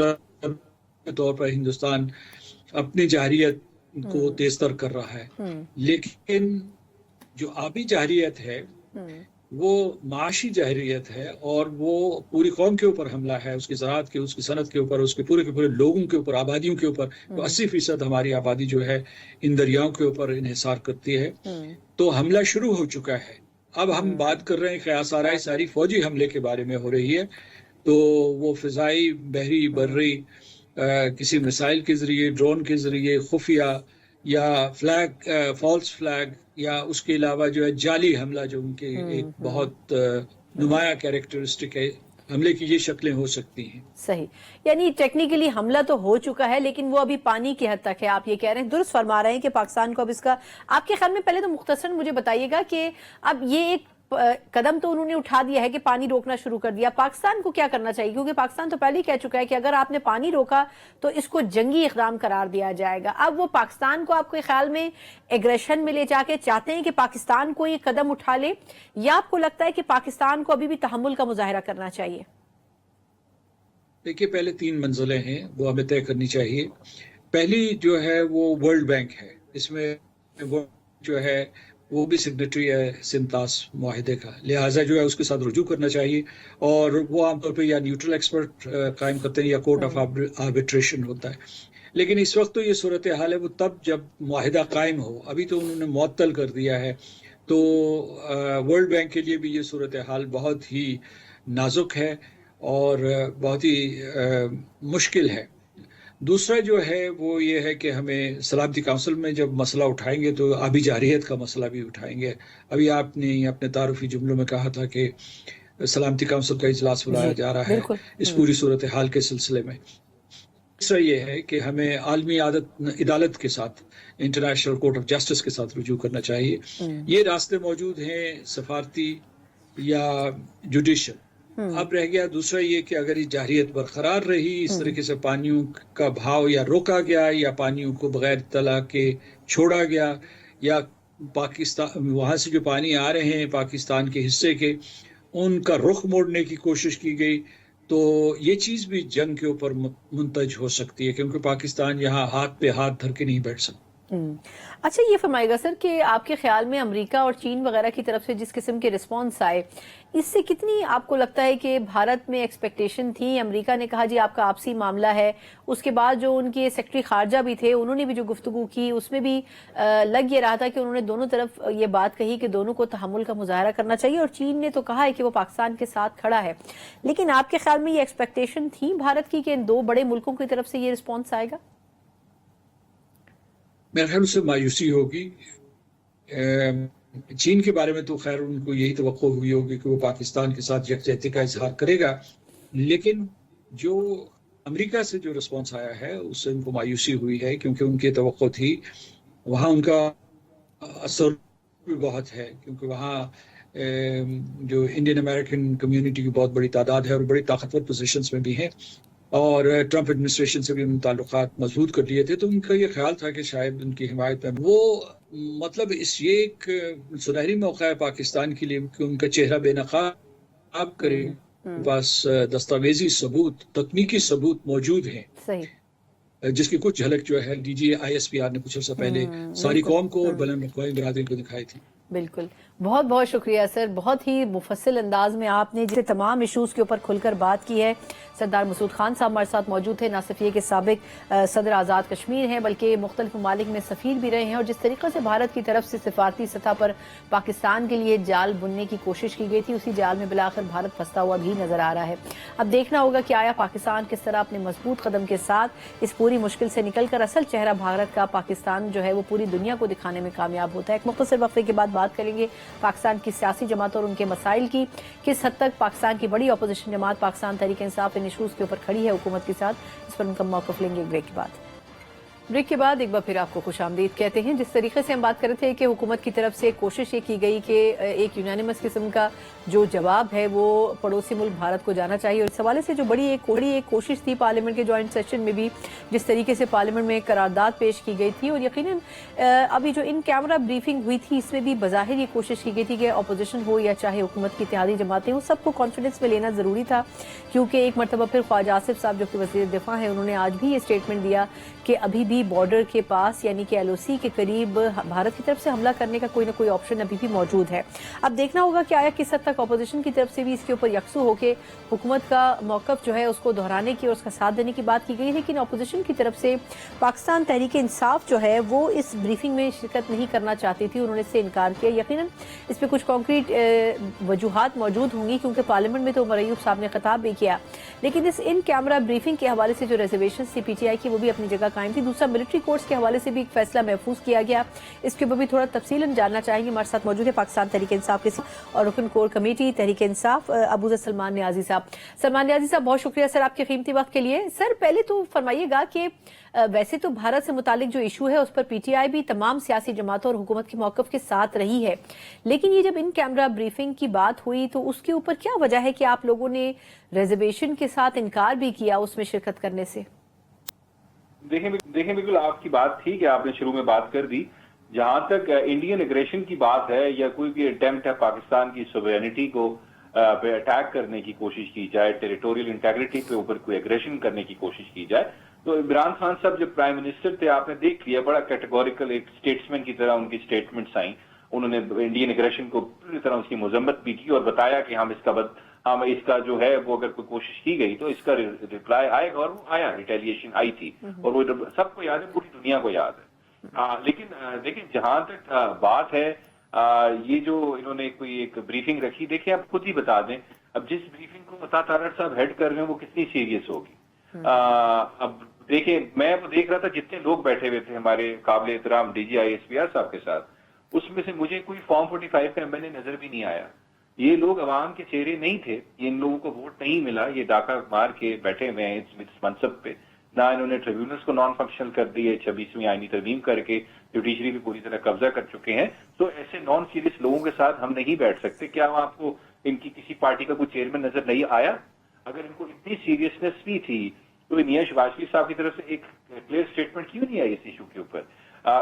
तौर पर हिंदुस्तान अपनी जारियत को तेजतर कर रहा है। लेकिन जो आबी जारियत है वो माशी जारियत है, और वो पूरी कौम के ऊपर हमला है, उसकी ज़राअत के, उसकी सनत के ऊपर, उसके पूरे के पूरे लोगों के ऊपर, आबादियों के ऊपर। तो 80% हमारी आबादी जो है इन दरियाओं के ऊपर इन्हिसार करती है। तो हमला शुरू हो चुका है। अब हम बात कर रहे हैं कयास आराई सारी फौजी हमले के बारे में हो रही है। तो वो फिजाई, बहरी, बर्री, किसी मिसाइल के जरिए, ड्रोन के जरिए, खुफिया या फ्लैग, फॉल्स फ्लैग, या उसके अलावा जो है जाली हमला, जो उनके एक बहुत नुमाया कैरेक्टरिस्टिक है हमले की, ये शक्लें हो सकती हैं। सही, यानी टेक्निकली हमला तो हो चुका है, लेकिन वो अभी पानी की हद तक है। आप ये कह रहे हैं, दुरुस्त फरमा रहे हैं कि पाकिस्तान को अब इसका, आपके ख्याल में पहले तो मुख्तसरन मुझे बताइएगा कि अब ये एक कदम तो उन्होंने उठा दिया है कि पानी रोकना शुरू कर दिया, पाकिस्तान को क्या करना चाहिए? क्योंकि पाकिस्तान तो पहले ही कह चुका है कि अगर आपने पानी रोका तो इसको जंगी इक़दाम करार दिया जाएगा। अब वो पाकिस्तान को आपके ख्याल में एग्रेशन में ले जाके चाहते हैं कि पाकिस्तान को ये कदम उठा ले, या आपको लगता है कि पाकिस्तान को अभी भी तहम्मुल का मुजाहिरा करना चाहिए? देखिए, पहले 3 मंजिलें हैं, वो हमें तय करनी चाहिए। पहली जो है वो वर्ल्ड बैंक है, इसमें वो जो है वो भी सिग्नेटरी है सिंतास मुआहिदे का, लिहाजा जो है उसके साथ रुजू करना चाहिए। और वो आमतौर पे या न्यूट्रल एक्सपर्ट कायम करते हैं या कोर्ट ऑफ आर्बिट्रेशन होता है। लेकिन इस वक्त तो ये सूरत हाल है वो तब जब मुआहिदा कायम हो, अभी तो उन्होंने मुअत्तल कर दिया है। तो वर्ल्ड बैंक के लिए भी ये सूरत हाल बहुत ही नाजुक है और बहुत ही मुश्किल है। दूसरा जो है वो ये है कि हमें सलामती काउंसिल में जब मसला उठाएंगे तो आबी जारियत का मसला भी उठाएंगे। अभी आपने अपने तारुफी जुमलों में कहा था कि सलामती काउंसिल का इजलास बुलाया जा रहा है इस पूरी सूरत हाल के सिलसिले में। तीसरा ये है कि हमें आलमी अदालत के साथ, इंटरनेशनल कोर्ट ऑफ जस्टिस के साथ रुजू करना चाहिए। ये रास्ते मौजूद हैं, सफारती या जुडिशल। अब रह गया दूसरा ये कि अगर ये जारियत बरकरार रही, इस तरीके से पानियों का भाव या रोका गया या पानियों को बगैर तला के छोड़ा गया, या पाकिस्तान वहाँ से जो पानी आ रहे हैं पाकिस्तान के हिस्से के, उनका रुख मोड़ने की कोशिश की गई, तो ये चीज़ भी जंग के ऊपर मुंतज हो सकती है, क्योंकि पाकिस्तान यहाँ हाथ पे हाथ धर के नहीं बैठ सकता। अच्छा, ये फरमाएगा सर कि आपके ख्याल में अमेरिका और चीन वगैरह की तरफ से जिस किस्म के रिस्पांस आए, इससे कितनी आपको लगता है कि भारत में एक्सपेक्टेशन थी? अमेरिका ने कहा जी आपका आपसी मामला है, उसके बाद जो उनके सेक्रेटरी खारजा भी थे उन्होंने भी जो गुफ्तगू की उसमें भी लग ये रहा था कि उन्होंने दोनों तरफ ये बात कही कि दोनों को तहम्मुल का मुजाहरा करना चाहिए, और चीन ने तो कहा है कि वो पाकिस्तान के साथ खड़ा है। लेकिन आपके ख्याल में ये एक्सपेक्टेशन थी भारत की कि इन 2 बड़े मुल्कों की तरफ से ये रिस्पॉन्स आएगा? मेरे ख्याल से मायूसी होगी। चीन के बारे में तो खैर उनको यही तवक्को हुई होगी कि वो पाकिस्तान के साथ यकजहती का इजहार करेगा, लेकिन जो अमेरिका से जो रिस्पांस आया है उससे उनको मायूसी हुई है, क्योंकि उनकी तवक्को थी, वहाँ उनका असर भी बहुत है, क्योंकि वहाँ जो इंडियन अमेरिकन कम्युनिटी की बहुत बड़ी तादाद है और बड़ी ताकतवर पोजीशंस में भी हैं, और ट्रंप एडमिनिस्ट्रेशन से भी उन ताल्लुकात मजबूत कर लिए थे। तो उनका ये ख्याल था कि शायद उनकी हिमायत में वो मतलब ये एक सुनहरी मौका है पाकिस्तान के लिए कि उनका चेहरा बेनकाब करे, बस दस्तावेजी सबूत, तकनीकी सबूत मौजूद हैं, जिसकी कुछ झलक जो है डीजी ISPR ने कुछ अर्सा पहले सारी कौम को और बैनुल अक़वामी बिरादरी को दिखाई थी। बिल्कुल, बहुत बहुत शुक्रिया सर, बहुत ही मुफस्सिल अंदाज में आपने जिसे तमाम इशूज़ के ऊपर खुलकर बात की है। सरदार मसूद खान साहब हमारे साथ मौजूद थे, ना सिर्फ ये कि साबिक सदर आज़ाद कश्मीर हैं बल्कि मुख्तलिफ ममालिक में सफ़ीर भी रहे हैं, और जिस तरीके से भारत की तरफ से सिफारती सतह पर पाकिस्तान के लिए जाल बुनने की कोशिश की गई थी, उसी जाल में बिलाखिर भारत फंसता हुआ भी नजर आ रहा है। अब देखना होगा कि आया पाकिस्तान किस तरह अपने मजबूत कदम के साथ इस पूरी मुश्किल से निकल कर असल चेहरा भारत का, पाकिस्तान जो है वो पूरी दुनिया को दिखाने में कामयाब होता है। एक मुख्तसर वक्फे के बाद بات کریں گے پاکستان کی سیاسی جماعتوں اور ان کے مسائل کی، کس حد تک پاکستان کی بڑی اپوزیشن جماعت پاکستان تحریک انصاف ان ایشوز کے اوپر کھڑی ہے حکومت کے ساتھ، اس پر ان کا موقف لیں گے بریک کے بعد ایک بار پھر آپ کو خوش آمدید کہتے ہیں۔ جس طریقے سے ہم بات کر رہے تھے کہ حکومت کی طرف سے کوشش یہ کی گئی کہ ایک یونانیمس قسم کا جو جواب ہے وہ پڑوسی ملک بھارت کو جانا چاہیے، اور اس حوالے سے جو بڑی ایک کوشش تھی پارلیمنٹ کے جوائنٹ سیشن میں بھی، جس طریقے سے پارلیمنٹ میں قرارداد پیش کی گئی تھی، اور یقیناً ابھی جو ان کیمرہ بریفنگ ہوئی تھی اس میں بھی بظاہر یہ کوشش کی گئی تھی کہ اپوزیشن ہو یا چاہے حکومت کی اتحادی جماعتیں ہوں، سب کو کانفیڈنس میں لینا ضروری تھا، کیونکہ ایک مرتبہ پھر خواجہ آصف صاحب جو کہ وزیر دفاع ہیں انہوں نے آج بھی یہ اسٹیٹمنٹ دیا کہ ابھی بھی بارڈر کے پاس یعنی کہ LOC کے قریب بھارت کی طرف سے حملہ کرنے کا کوئی نہ کوئی آپشن ابھی بھی موجود ہے۔ اب دیکھنا ہوگا کہ آیا کس حد تک اپوزیشن کی طرف سے بھی اس کے اوپر یکسو ہو کے حکومت کا موقف جو ہے اس کو دہرانے کی اور اس کا ساتھ دینے کی بات کی گئی، لیکن اپوزیشن کی طرف سے پاکستان تحریک انصاف جو ہے وہ اس بریفنگ میں شرکت نہیں کرنا چاہتی تھی، انہوں نے اس سے انکار کیا۔ یقیناً اس پہ کچھ کانکریٹ وجوہات موجود ہوں گی کیونکہ پارلیمنٹ میں تو عمر ایوب صاحب نے خطاب بھی کیا، لیکن اس ان کیمرہ بریفنگ کے حوالے سے جو ریزرویشن تھی PTI کی وہ بھی اپنی جگہ قائم تھی۔ دوسرا ملٹری کورٹس کے حوالے سے بھی ایک فیصلہ محفوظ کیا گیا، اس کے اوپر بھی تھوڑا تفصیلاً جاننا چاہیں گے۔ ہمارے ساتھ موجود ہے پاکستان تحریک انصاف کے اور رکن کور کمیٹی تحریک انصاف ابوذر سلمان نیازی صاحب۔ سلمان نیازی صاحب بہت شکریہ سر آپ کے قیمتی وقت کے لیے۔ سر پہلے تو فرمائیے گا کہ ویسے تو بھارت سے متعلق جو ایشو ہے اس پر PTI بھی تمام سیاسی جماعتوں اور حکومت کے موقف کے ساتھ رہی ہے، لیکن یہ جب ان کیمرہ بریفنگ کی بات ہوئی تو اس کے اوپر کیا وجہ ہے کہ آپ لوگوں نے ریزرویشن کے ساتھ انکار بھی کیا اس میں شرکت کرنے سے؟ دیکھیں بالکل آپ کی بات تھی کہ آپ نے شروع میں بات کر دی، جہاں تک انڈین اگریشن کی بات ہے یا کوئی بھی اٹیمپٹ ہے پاکستان کی سوورینٹی کو پہ اٹیک کرنے کی کوشش کی جائے، ٹیریٹوریل انٹیگریٹی کے اوپر کوئی اگریشن کرنے کی کوشش کی جائے، تو عمران خان صاحب جب پرائم منسٹر تھے آپ نے دیکھ لیا بڑا کیٹیگوریکل ایک اسٹیٹسمین کی طرح ان کی اسٹیٹمنٹس آئیں، انہوں نے انڈین اگریشن کو پوری طرح اس کی مذمت بھی کی اور بتایا کہ ہم اس کا جو ہے وہ اگر کوئی کوشش کی گئی تو اس کا ریپلائی آئے گا، اور وہ آیا، ریٹیلیشن آئی تھی، اور وہ سب کو یاد ہے، پوری دنیا کو یاد ہے۔ لیکن دیکھیں جہاں تک بات ہے یہ جو انہوں نے کوئی ایک بریفنگ رکھی، دیکھیں آپ خود ہی بتا دیں اب جس بریفنگ کو عطا تارڑ صاحب ہیڈ کر رہے ہیں وہ کتنی سیریس ہوگی۔ اب دیکھیں میں وہ دیکھ رہا تھا جتنے لوگ بیٹھے ہوئے تھے ہمارے قابل احترام DG ISPR صاحب کے ساتھ، اس میں سے مجھے کوئی فارم 45 کا MLA نظر بھی نہیں آیا۔ یہ لوگ عوام کے چہرے نہیں تھے، ان لوگوں کو ووٹ نہیں ملا، یہ ڈاکہ مار کے بیٹھے ہوئے ہیں اس منصب پہ، نہ انہوں نے ٹریبیونلز کو نان فنکشنل کر دیے، 26ویں آئینی ترمیم کر کے جوڈیشری بھی پوری طرح قبضہ کر چکے ہیں، تو ایسے نان سیریس لوگوں کے ساتھ ہم نہیں بیٹھ سکتے۔ کیا آپ کو ان کی کسی پارٹی کا کوئی چیئرمین نظر نہیں آیا؟ اگر ان کو اتنی سیریسنس بھی تھی تو میاں شہباز شریف صاحب کی طرف سے ایک کلیئر اسٹیٹمنٹ کیوں نہیں آئی اس ایشو کے اوپر؟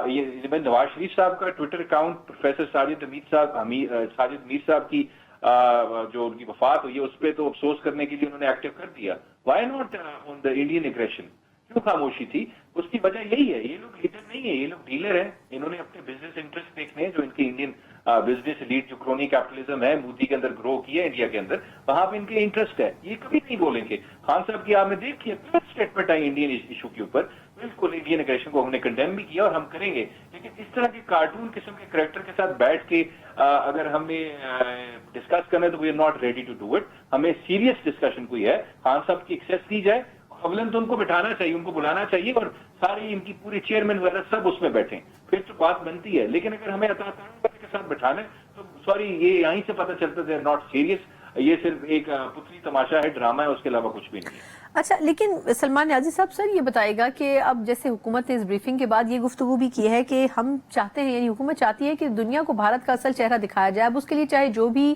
یہ نواز شریف صاحب کا ٹویٹر اکاؤنٹ پروفیسر ساجد میر صاحب کی جو ان کی وفات ہوئی ہے اس پہ تو افسوس کرنے کے لیے انہوں نے ایکٹیو کر دیا۔ Why not on the Indian aggression? کیوں خاموشی تھی؟ اس کی وجہ یہی ہے، یہ لوگ لیڈر نہیں ہے، یہ لوگ ڈیلر ہیں، انہوں نے اپنے بزنس انٹرسٹ دیکھنے ہیں، جو ان کی انڈین بزنس لیڈ جو کرونی کیپٹلزم ہے مودی کے اندر گرو کی ہے انڈیا کے اندر، وہاں پہ ان کے انٹرسٹ ہے، یہ کبھی نہیں بولیں گے۔ خان صاحب کی آپ نے دیکھی اسٹیٹمنٹ آئی انڈین ایشو کے اوپر، بالکل انڈین اگریشن کو ہم نے کنڈیم بھی کیا اور ہم کریں گے، لیکن اس طرح کے کارٹون قسم کے کریکٹر کے ساتھ بیٹھ کے اگر ہمیں ڈسکس کرنا ہے تو we are not ready to do it. ہمیں سیریس ڈسکشن کوئی ہے، خان صاحب کی ایکسیس دی جائے، اولن تو ان کو بٹھانا چاہیے، ان کو بلانا چاہیے اور سارے ان کی پوری چیئرمین وغیرہ سب اس میں بیٹھیں، پھر تو بات بنتی ہے۔ لیکن اگر ہمیں عطا تارڑ کے ساتھ بٹھانا ہے تو سوری، یہ یہیں سے پتہ چلتا ہے ناٹ سیریس، یہ صرف ایک پتلی تماشا ہے، ڈرامہ ہے، اس کے علاوہ کچھ بھی نہیں ہے۔ اچھا، لیکن سلمان نیازی صاحب سر یہ بتائے گا کہ اب جیسے حکومت نے اس بریفنگ کے بعد یہ گفتگو بھی کی ہے کہ ہم چاہتے ہیں، یعنی حکومت چاہتی ہے کہ دنیا کو بھارت کا اصل چہرہ دکھایا جائے، اب اس کے لیے چاہے جو بھی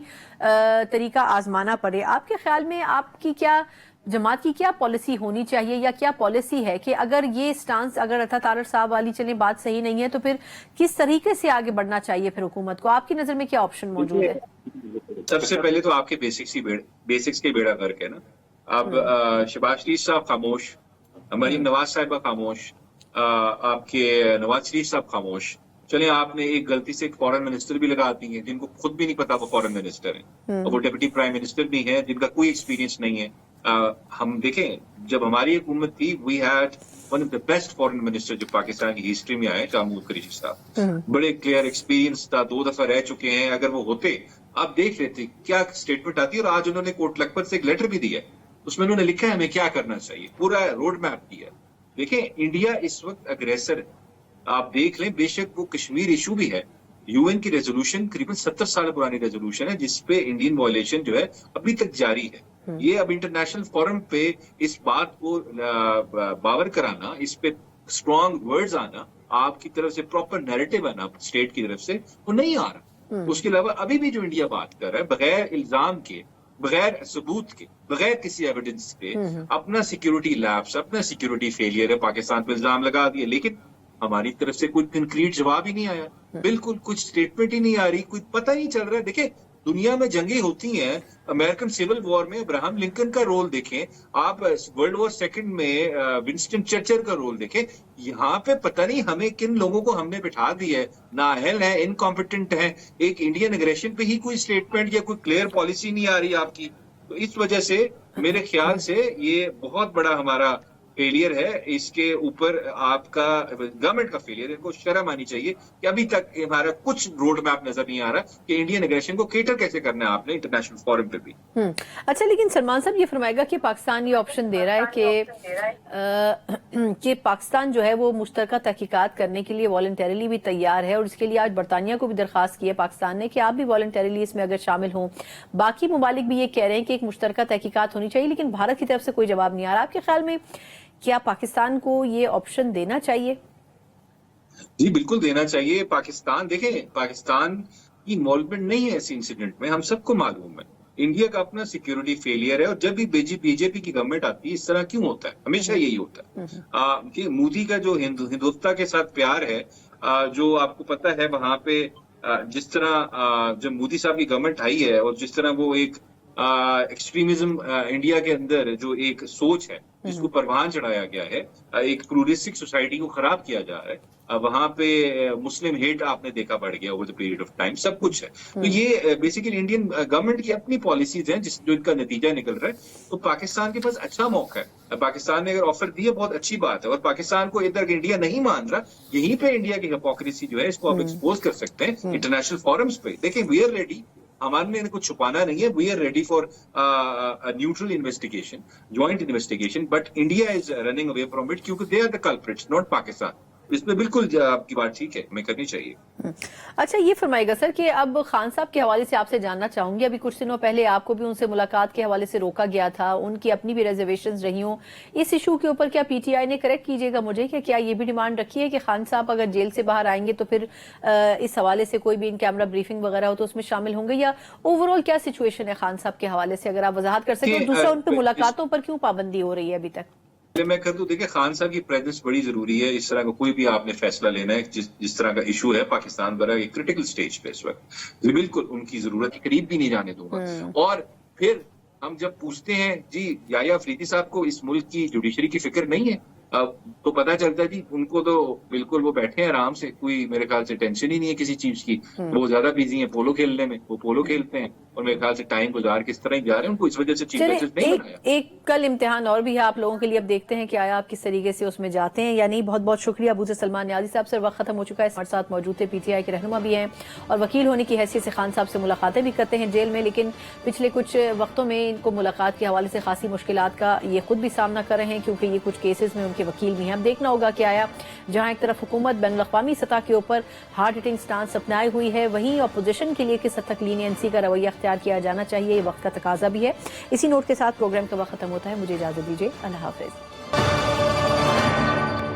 طریقہ آزمانا پڑے۔ آپ کے خیال میں آپ کی کیا جماعت کی کیا پالیسی ہونی چاہیے یا کیا پالیسی ہے کہ اگر یہ سٹانس اگر عطا تارڑ صاحب والی چلیں بات صحیح نہیں ہے تو پھر کس طریقے سے آگے بڑھنا چاہیے پھر حکومت کو؟ آپ کی نظر میں کیا آپشن موجود ہے؟ سب سے پہلے تو آپ کے بیسکس کے بیڑا کر کے نا، اب شہباز شریف صاحب خاموش، مریم نواز صاحبہ خاموش، آپ کے نواز شریف صاحب خاموش، چلیں آپ نے ایک غلطی سے ایک فورن منسٹر بھی لگا دی ہے جن کو خود بھی نہیں پتا وہ فورن منسٹر ہیں، اور وہ ڈپٹی پرائم منسٹر بھی ہیں جن کا کوئی ایکسپیرینس نہیں ہے۔ ہم دیکھیں جب ہماری حکومت تھی we had one of the best foreign minister جو پاکستان کی ہسٹری میں آئے، محمود قریشی صاحب، بڑے کلیئر ایکسپیرینس تھا، 2 دفعہ رہ چکے ہیں، اگر وہ ہوتے آپ دیکھ لیتے کیا اسٹیٹمنٹ آتی ہے۔ اور آج انہوں نے کوٹ لکھپت سے ایک لیٹر بھی دیا ہے، اس میں انہوں نے لکھا ہے ہمیں کیا کرنا چاہیے، پورا روڈ میپ دیا۔ دیکھیں انڈیا اس وقت اگریسر ہے، آپ دیکھ لیں، بے شک وہ کشمیر ایشو بھی ہے यूएन की रेजोल्यूशन करीबन 70 साल पुरानी रेजोल्यूशन है जिसपे इंडियन वायलेशन जो है अभी तक जारी है। ये अब इंटरनेशनल फोरम पे इस बात को बावर कराना, इस पे स्ट्रॉन्ग वर्ड्स आना, आपकी तरफ से प्रॉपर नैरेटिव आना स्टेट की तरफ से, वो नहीं आ रहा। उसके अलावा अभी भी जो इंडिया बात कर रहा है बगैर इल्जाम के, बगैर सबूत के, बगैर किसी एविडेंस के अपना सिक्योरिटी लैप्स, अपना सिक्योरिटी फेलियर है, पाकिस्तान पे इल्जाम लगा दिए, लेकिन हमारी तरफ से कोई कंक्रीट जवाब ही नहीं आया। बिल्कुल कुछ स्टेटमेंट ही नहीं आ रही, कोई पता ही नहीं चल रहा है। देखिए दुनिया में जंगें होती हैं, अमेरिकन सिविल वॉर में अब्राहम लिंकन का रोल देखें, आप वर्ल्ड वॉर सेकंड में विंस्टन चर्चिल का रोल देखें। यहाँ पे पता नहीं हमें किन लोगों को हमने बिठा दिया है, नाअहल है, इनकॉम्पिटेंट है। एक इंडियन एग्रेशन पे ही कोई स्टेटमेंट या कोई क्लियर पॉलिसी नहीं आ रही आपकी। तो इस वजह से मेरे ख्याल से ये बहुत बड़ा हमारा फेलियर है। इसके ऊपर आपका गवर्नमेंट का फेलियर है, इनको शर्म आनी चाहिए कि अभी तक हमारा कुछ रोड मैप नजर नहीं आ रहा कि इंडियन एग्रेशन को केटर कैसे करना है आपने इंटरनेशनल फोरम पे भी। अच्छा, लेकिन सलमान साहब ये फरमाएगा कि पाकिस्तान ये ऑप्शन दे रहा है कि पाकिस्तान जो है वो मुश्तरका तहकीकात करने के लिए वॉलंटरीली भी तैयार है, और इसके लिए आज बरतानिया को भी दरखास्त की है पाकिस्तान ने कि आप भी वॉलंटरीली इसमें अगर शामिल हों। बाकी ममालिक भी ये कह रहे हैं कि एक मुश्तरका तहकीकात होनी चाहिए, लेकिन भारत की तरफ से कोई जवाब नहीं आ रहा। आपके ख्याल में क्या पाकिस्तान को ये ऑप्शन देना चाहिए? जी बिल्कुल देना चाहिए। पाकिस्तान देखें, पाकिस्तान की इन्वॉल्वमेंट नहीं है इस इंसिडेंट में, हम सबको मालूम है। इंडिया का अपना सिक्योरिटी फेलियर है, और जब भी बीजेपी की गवर्नमेंट आती है इस तरह क्यों होता है? हमेशा यही होता है कि मोदी का जो हिंदुत्व के साथ प्यार है, जो आपको पता है वहां पे जिस तरह जब मोदी साहब की गवर्नमेंट आई है और जिस तरह वो एक एक्सट्रीमिज्म इंडिया के अंदर जो एक सोच है जिसको परवान चढ़ाया गया है, एक प्लूरिस्टिक सोसाइटी को खराब किया जा रहा है, वहां पे मुस्लिम हेट आपने देखा बढ़ गया over the period of time, सब कुछ है। तो ये बेसिकली इंडियन गवर्नमेंट की अपनी पॉलिसीज हैं जो इनका नतीजा निकल रहा है। तो पाकिस्तान के पास अच्छा मौका है, पाकिस्तान ने अगर ऑफर दी है बहुत अच्छी बात है, और पाकिस्तान को इधर इंडिया नहीं मान रहा, यहीं पे इंडिया की हिपोक्रेसी जो है इसको आप एक्सपोज कर सकते हैं इंटरनेशनल फोरम्स पे। देखिए वी आर रेडी, हमारे इनको छुपाना नहीं है, we are ready for neutral investigation, joint investigation, but India is running away from it क्योंकि they are the culprits, not Pakistan. इसमें बिल्कुल आपकी बात ठीक है, हमें करनी चाहिए। अच्छा, ये फरमाएगा सर कि अब खान साहब के हवाले से आपसे जानना चाहूंगी, अभी कुछ दिनों पहले आपको भी उनसे मुलाकात के हवाले से रोका गया था, उनकी अपनी भी रिजर्वेशंस रही हों इस इशू के ऊपर, क्या पीटीआई ने, करेक्ट कीजिएगा मुझे, कि क्या ये भी डिमांड रखी है कि खान साहब अगर जेल से बाहर आएंगे तो फिर इस हवाले से कोई भी इन कैमरा ब्रीफिंग वगैरह हो तो उसमें शामिल होंगे, या ओवरऑल क्या सिचुएशन है खान साहब के हवाले से, अगर आप वजाहत कर सकें। और दूसरा, उन पर मुलाकातों पर क्यों पाबंदी हो रही है अभी तक? मैं कर दूं, देखिए खान साहब की प्रेजेंस बड़ी जरूरी है। इस तरह का कोई भी आपने फैसला लेना है, जिस तरह का इशू है पाकिस्तान पर एक क्रिटिकल स्टेज पे इस वक्त, बिल्कुल उनकी जरूरत के करीब भी नहीं जाने दूंगा। और फिर हम जब पूछते हैं जी याया अफरीदी साहब को इस मुल्क की जुडिशरी की फिक्र नहीं है, तो पता चलता है जी उनको तो बिल्कुल वो बैठे हैं आराम से, कोई मेरे ख्याल से टेंशन ही नहीं है किसी चीज की। वो ज्यादा बिजी हैं पोलो खेलने में, वो पोलो खेलते हैं और मेरे ख्याल से टाइम गुजार किस तरह ही जा रहे हैं, उनको इस वजह से चीफ जस्टिस नहीं बनाया। एक कल इम्तिहान और भी है आप लोगों के लिए, अब देखते हैं कि आया आप किस तरीके से उसमें जाते हैं या नहीं। बहुत बहुत शुक्रिया अबू से सलमान न्याजी साहब। सर वक्त खत्म हो चुका है, हमारे साथ मौजूद थे, पीटीआई के रहनुमा भी हैं और वकील होने की हैसियत से खान साहब से मुलाकातें भी करते हैं जेल में, लेकिन पिछले कुछ वक्तों में इनको मुलाकात के हवाले से खासी मुश्किलात का ये खुद भी सामना कर रहे हैं, क्योंकि ये कुछ केसेस में उनके वकील भी हैं। अब देखना होगा कि आया जहां एक तरफ हुकूमत बैनुल अक़वामी सतह के ऊपर हार्ड हिटिंग स्टांस अपनाई हुई है, वहीं अपोजिशन के लिए किस हद तक लीनियंसी का रवैया अख्तियार किया जाना चाहिए, ये वक्त का तकाजा भी है। इसी नोट के साथ प्रोग्राम का वक्त खत्म होता है, मुझे इजाजत दीजिए, अल्लाह हाफिज।